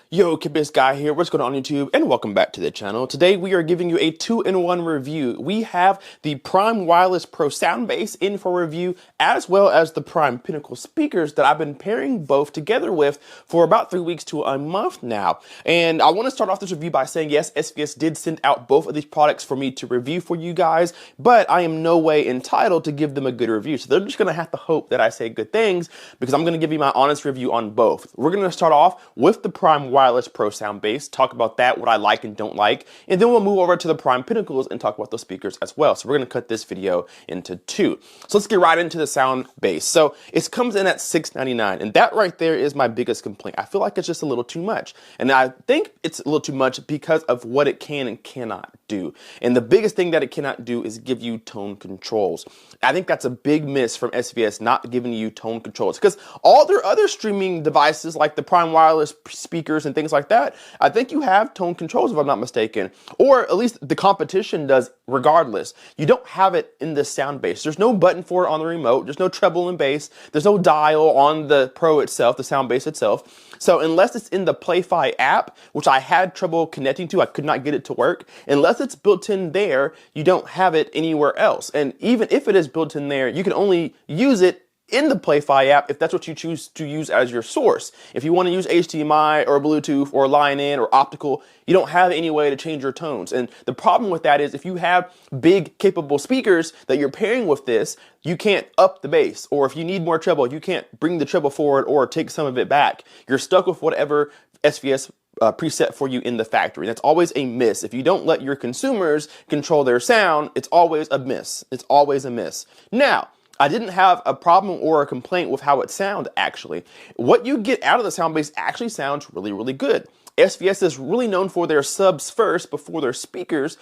Yo, Kibis Guy here, what's going on YouTube, and welcome back to the channel. Today we are giving you a 2-in-1 review. We have the Prime Wireless Pro Soundbase in for review, as well as the Prime Pinnacle speakers that I've been pairing both together with for about 3 weeks to a month now. And I want to start off this review by saying, yes, SVS did send out both of these products for me to review for you guys, but I am no way entitled to give them a good review. So they're just going to have to hope that I say good things, because I'm going to give you my honest review on both. We're going to start off with the Prime Wireless Pro Soundbase, talk about that, what I like and don't like, and then we'll move over to the Prime Pinnacles and talk about those speakers as well. So we're going to cut this video into two. So let's get right into the Soundbase. So it comes in at $699, and that right there is my biggest complaint. I feel like it's just a little too much, and I think it's a little too much because of what it can and cannot do. And the biggest thing that it cannot do is give you tone controls. I think that's a big miss from SVS, not giving you tone controls, because all their other streaming devices like the Prime Wireless speakers and things like that, I think you have tone controls if I'm not mistaken, or at least the competition does regardless. You don't have it in the Soundbase. There's no button for it on the remote. There's no treble and bass. There's no dial on the Pro itself, the Soundbase itself. So unless it's in the Play-Fi app, which I had trouble connecting to, I could not get it to work. Unless it's built in there, you don't have it anywhere else. And even if it is built in there, you can only use it in the Play-Fi app if that's what you choose to use as your source. If you want to use HDMI or Bluetooth or line-in or optical, you don't have any way to change your tones. And the problem with that is if you have big capable speakers that you're pairing with this, you can't up the bass. Or if you need more treble, you can't bring the treble forward or take some of it back. You're stuck with whatever SVS preset for you in the factory. That's always a miss. If you don't let your consumers control their sound, it's always a miss. It's always a miss. Now, I didn't have a problem or a complaint with how it sounds, actually. What you get out of the Soundbase actually sounds really, really good. SVS is really known for their subs first before their speakers,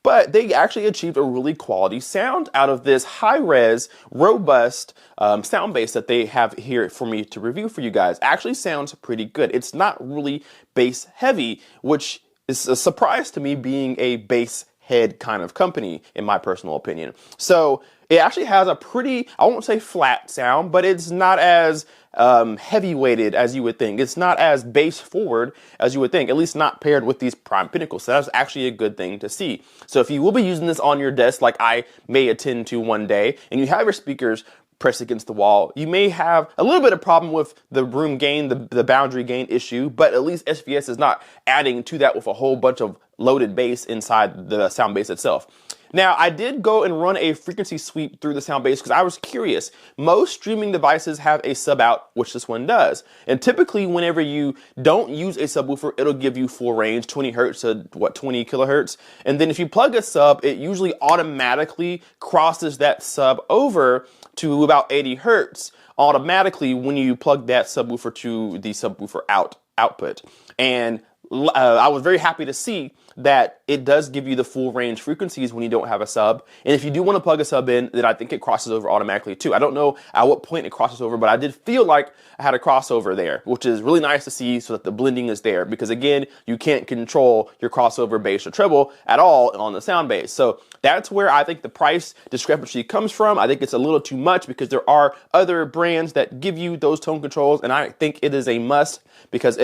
but they actually achieved a really quality sound out of this high-res, robust Soundbase that they have here for me to review for you guys. Actually sounds pretty good. It's not really bass heavy, which is a surprise to me being a bass head kind of company, in my personal opinion. So it actually has a pretty, I won't say flat sound, but it's not as heavy weighted as you would think. It's not as bass forward as you would think, at least not paired with these Prime Pinnacles. So that's actually a good thing to see. So if you will be using this on your desk, like I may attend to one day, and you have your speakers pressed against the wall, you may have a little bit of problem with the room gain, the boundary gain issue, but at least SVS is not adding to that with a whole bunch of loaded bass inside the Soundbase itself. Now, I did go and run a frequency sweep through the Soundbase because I was curious. Most streaming devices have a sub out, which this one does. And typically, whenever you don't use a subwoofer, it'll give you full range, 20 hertz to 20 kilohertz. And then if you plug a sub, it usually automatically crosses that sub over to about 80 hertz automatically when you plug that subwoofer to the subwoofer output. And I was very happy to see that it does give you the full range frequencies when you don't have a sub. And if you do want to plug a sub in, then I think it crosses over automatically too. I don't know at what point it crosses over, but I did feel like I had a crossover there, which is really nice to see so that the blending is there. Because again, you can't control your crossover bass or treble at all on the Soundbase. So that's where I think the price discrepancy comes from. I think it's a little too much because there are other brands that give you those tone controls, and I think it is a must, because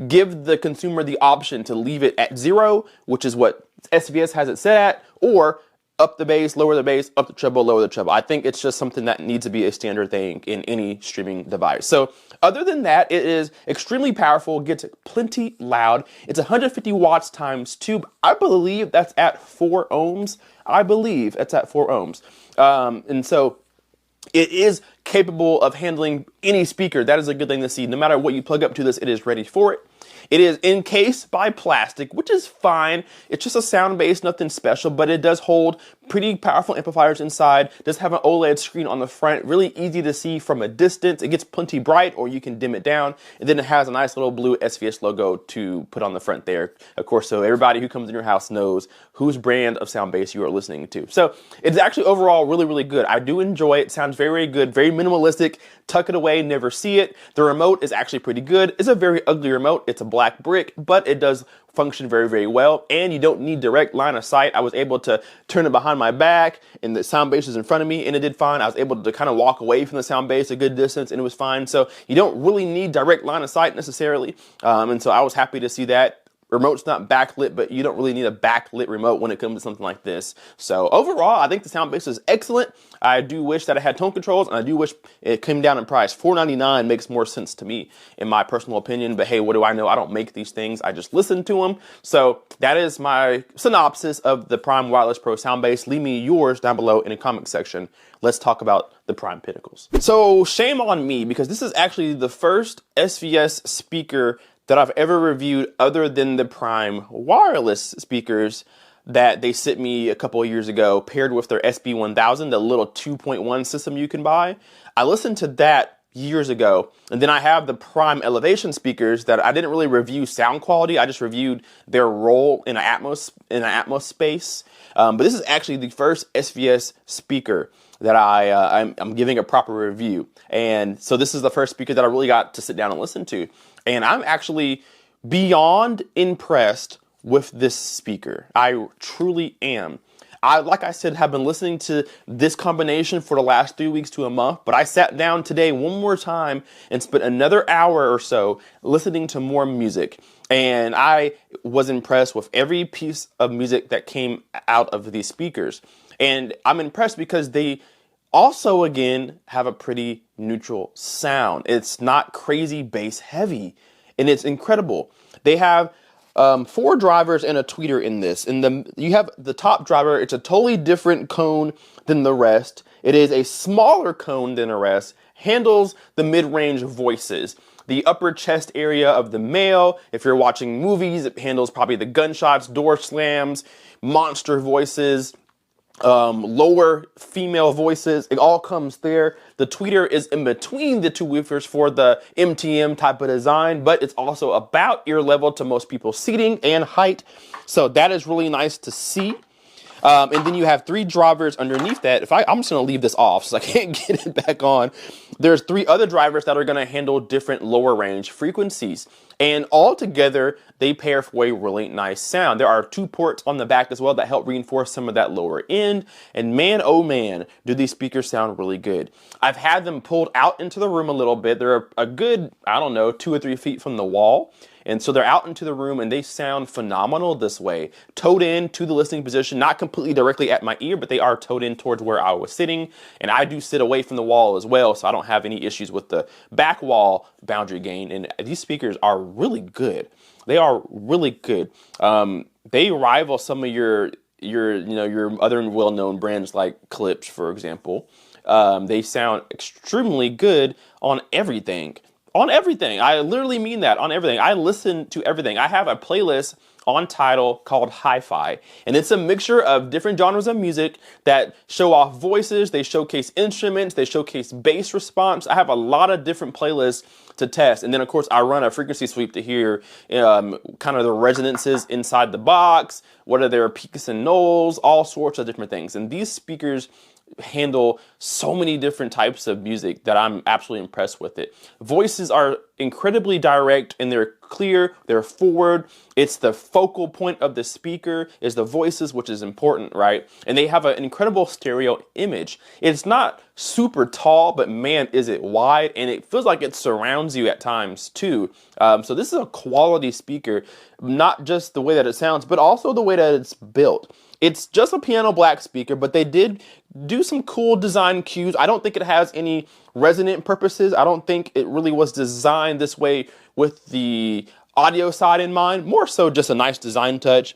give the consumer the option to leave it at 0, which is what SVS has it set at, or up the bass, lower the bass, up the treble, lower the treble. I think it's just something that needs to be a standard thing in any streaming device. So other than that, it is extremely powerful, gets plenty loud. It's 150 watts times 2. I believe that's at 4 ohms. I believe it's at 4 ohms. And so it is capable of handling any speaker. That is a good thing to see. No matter what you plug up to this, it is ready for it. It is encased by plastic, which is fine. It's just a Soundbase, nothing special, but it does hold pretty powerful amplifiers inside. It does have an OLED screen on the front, really easy to see from a distance. It gets plenty bright, or you can dim it down. And then it has a nice little blue SVS logo to put on the front there, of course, so everybody who comes in your house knows whose brand of Soundbase you are listening to. So it's actually overall really, really good. I do enjoy it. It sounds very good, very minimalistic, tuck it away, never see it. The remote is actually pretty good. It's a very ugly remote. It's a black brick, but it does function very, very well, and you don't need direct line of sight. I was able to turn it behind my back, and the sound base is in front of me, and it did fine. I was able to kind of walk away from the sound base a good distance, and it was fine. So you don't really need direct line of sight necessarily, and so I was happy to see that. Remote's not backlit, but you don't really need a backlit remote when it comes to something like this. So overall, I think the sound base is excellent. I do wish that I had tone controls, and I do wish it came down in price. $499 makes more sense to me, in my personal opinion. But hey, what do I know? I don't make these things. I just listen to them. So that is my synopsis of the Prime Wireless Pro Soundbase. Leave me yours down below in the comment section. Let's talk about the Prime Pinnacles. So shame on me, because this is actually the first SVS speaker that I've ever reviewed other than the Prime wireless speakers that they sent me a couple of years ago, paired with their SB1000, the little 2.1 system you can buy. I listened to that years ago, and then I have the Prime Elevation speakers that I didn't really review sound quality. I just reviewed their role in an Atmos space. But this is actually the first SVS speaker that I'm giving a proper review, and so this is the first speaker that I really got to sit down and listen to. And I'm actually beyond impressed with this speaker. I truly am. Like I said, have been listening to this combination for the last 3 weeks to a month, but I sat down today one more time and spent another hour or so listening to more music. And I was impressed with every piece of music that came out of these speakers. And I'm impressed because they also, again, have a pretty neutral sound. It's not crazy bass heavy, and it's incredible. They have 4 drivers and a tweeter in this. And you have the top driver. It's a totally different cone than the rest. It is a smaller cone than the rest, handles the mid-range voices. The upper chest area of the male, if you're watching movies, it handles probably the gunshots, door slams, monster voices, lower female voices. It all comes there. The tweeter is in between the two woofers for the MTM type of design, but it's also about ear level to most people's seating and height. So that is really nice to see. And then you have 3 drivers underneath that. I'm just going to leave this off so I can't get it back on. There's 3 other drivers that are going to handle different lower range frequencies. And all together, they pair for a really nice sound. There are 2 ports on the back as well that help reinforce some of that lower end. And man, oh man, do these speakers sound really good. I've had them pulled out into the room a little bit. They're a good, I don't know, 2 or 3 feet from the wall. And so they're out into the room, and they sound phenomenal this way. Towed in to the listening position, not completely directly at my ear, but they are towed in towards where I was sitting. And I do sit away from the wall as well, so I don't have any issues with the back wall boundary gain. And these speakers are really good. They are really good. They rival some of your other well-known brands like Clips, for example. They sound extremely good on everything. On everything. I literally mean that, on everything. I listen to everything. I have a playlist on Tidal called Hi-Fi, and it's a mixture of different genres of music that show off voices, they showcase instruments, they showcase bass response. I have a lot of different playlists to test, and then of course I run a frequency sweep to hear kind of the resonances inside the box, what are their peaks and nulls, all sorts of different things. And these speakers handle so many different types of music that I'm absolutely impressed with it. Voices are incredibly direct, and they're clear, they're forward. It's the focal point of the speaker is the voices, which is important, right? And they have an incredible stereo image. It's not super tall, but man, is it wide, and it feels like it surrounds you at times too. So this is a quality speaker, not just the way that it sounds, but also the way that it's built. It's just a piano black speaker, but they did do some cool design cues. I don't think it has any resonant purposes. I don't think it really was designed this way with the audio side in mind. More so just a nice design touch.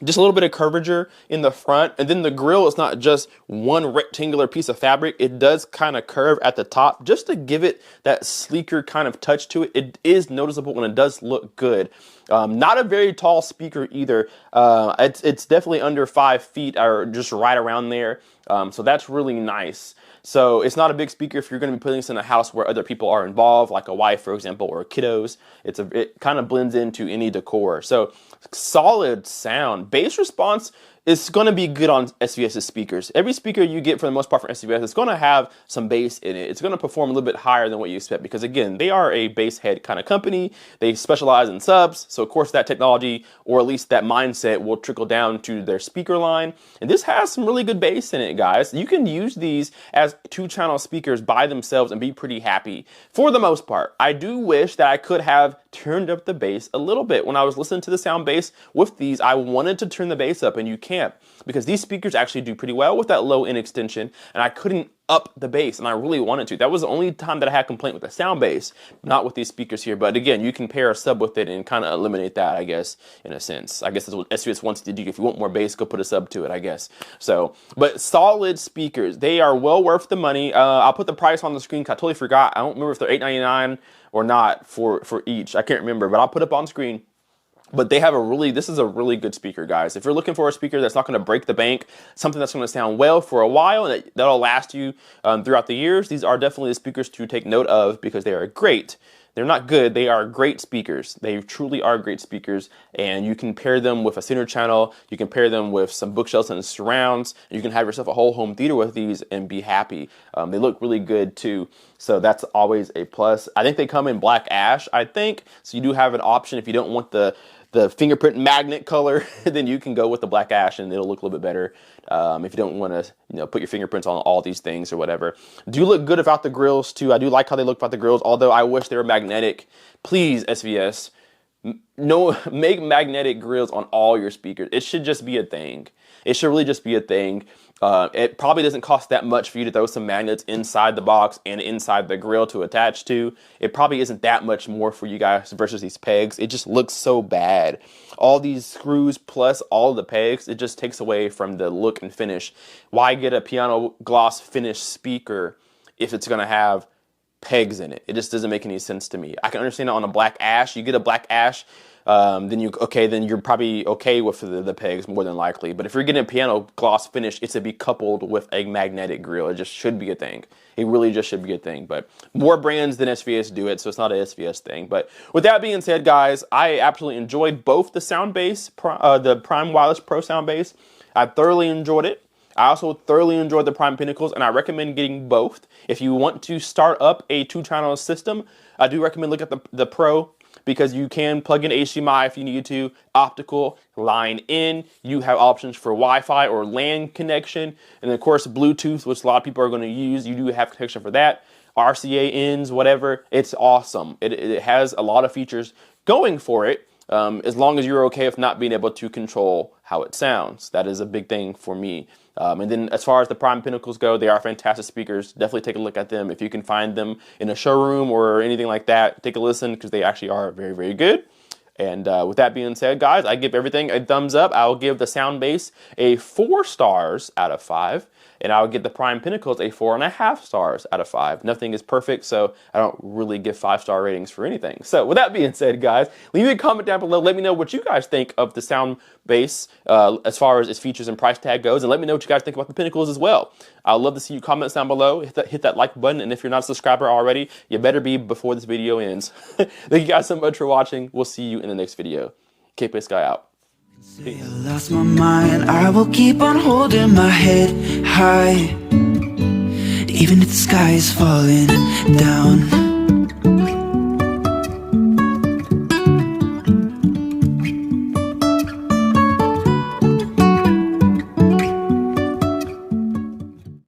Just a little bit of curvature in the front, and then the grill is not just one rectangular piece of fabric. It does kind of curve at the top just to give it that sleeker kind of touch to it. It is noticeable when it does look good. Not a very tall speaker either. It's definitely under 5 feet or just right around there. So that's really nice. So it's not a big speaker if you're going to be putting this in a house where other people are involved, like a wife, for example, or kiddos. It kind of blends into any decor. So solid sound. Bass response it's going to be good on SVS's speakers. Every speaker you get for the most part from SVS is going to have some bass in it. It's going to perform a little bit higher than what you expect because, again, they are a bass head kind of company. They specialize in subs. So, of course, that technology, or at least that mindset, will trickle down to their speaker line. And this has some really good bass in it, guys. You can use these as 2-channel speakers by themselves and be pretty happy for the most part. I do wish that I could have turned up the bass a little bit. When I was listening to the Soundbase with these, I wanted to turn the bass up, and you can't because these speakers actually do pretty well with that low end extension, and I couldn't up the bass, and I really wanted to. That was the only time that I had complaint with the Soundbase, not with these speakers here. But again, you can pair a sub with it and kind of eliminate that, I guess, in a sense. I guess that's what SVS wants to do. If you want more bass, go put a sub to it, I guess. So, but solid speakers. They are well worth the money. I'll put the price on the screen because I totally forgot. I don't remember if they're $8.99 or not for each. I can't remember, but I'll put it up on screen. But they have this is a really good speaker, guys. If you're looking for a speaker that's not going to break the bank, something that's going to sound well for a while and that'll last you throughout the years, these are definitely the speakers to take note of because they are great. They're not good, they are great speakers. They truly are great speakers, and you can pair them with a center channel, you can pair them with some bookshelves and surrounds, and you can have yourself a whole home theater with these and be happy. They look really good too, so that's always a plus. I think they come in black ash, I think, so you do have an option if you don't want the fingerprint magnet color, then you can go with the black ash and it'll look a little bit better. If you don't want to, put your fingerprints on all these things or whatever. Do look good without the grills too. I do like how they look without the grills, although I wish they were magnetic. Please, SVS, make magnetic grills on all your speakers. It should just be a thing. It should really just be a thing. It probably doesn't cost that much for you to throw some magnets inside the box and inside the grill to attach to. It probably isn't that much more for you guys versus these pegs. It just looks so bad. All these screws plus all the pegs, it just takes away from the look and finish. Why get a piano gloss finish speaker if it's going to have pegs in it? It just doesn't make any sense to me. I can understand it on a black ash. You get a black ash, then you're probably okay with the pegs more than likely. But if you're getting a piano gloss finish, it's to be coupled with a magnetic grill. It just should be a thing. It really just should be a thing. But more brands than SVS do it, so it's not a SVS thing. But with that being said, guys, I absolutely enjoyed both the Soundbase, the Prime Wireless Pro Soundbase. I thoroughly enjoyed it. I also thoroughly enjoyed the Prime Pinnacles, and I recommend getting both. If you want to start up a 2-channel system, I do recommend looking at the Pro, because you can plug in HDMI if you need to, optical, line in. You have options for Wi-Fi or LAN connection, and of course Bluetooth, which a lot of people are going to use. You do have connection for that. RCA ins, whatever. It's awesome. It has a lot of features going for it, as long as you're okay with not being able to control how it sounds. That is a big thing for me. And then as far as the Prime Pinnacles go, they are fantastic speakers. Definitely take a look at them. If you can find them in a showroom or anything like that, take a listen because they actually are very, very good. And with that being said, guys, I give everything a thumbs up. I'll give the Soundbase a 4 stars out of 5. And I'll give the Prime Pinnacles a 4.5 stars out of 5. Nothing is perfect, so I don't really give 5-star ratings for anything. So with that being said, guys, leave me a comment down below. Let me know what you guys think of the Soundbase as far as its features and price tag goes. And let me know what you guys think about the Pinnacles as well. I'd love to see you comments down below. Hit that like button. And if you're not a subscriber already, you better be before this video ends. Thank you guys so much for watching. We'll see you in the next video. K-Pace Guy out. I lost my mind, I will keep on holding my head high, even if the sky is falling down.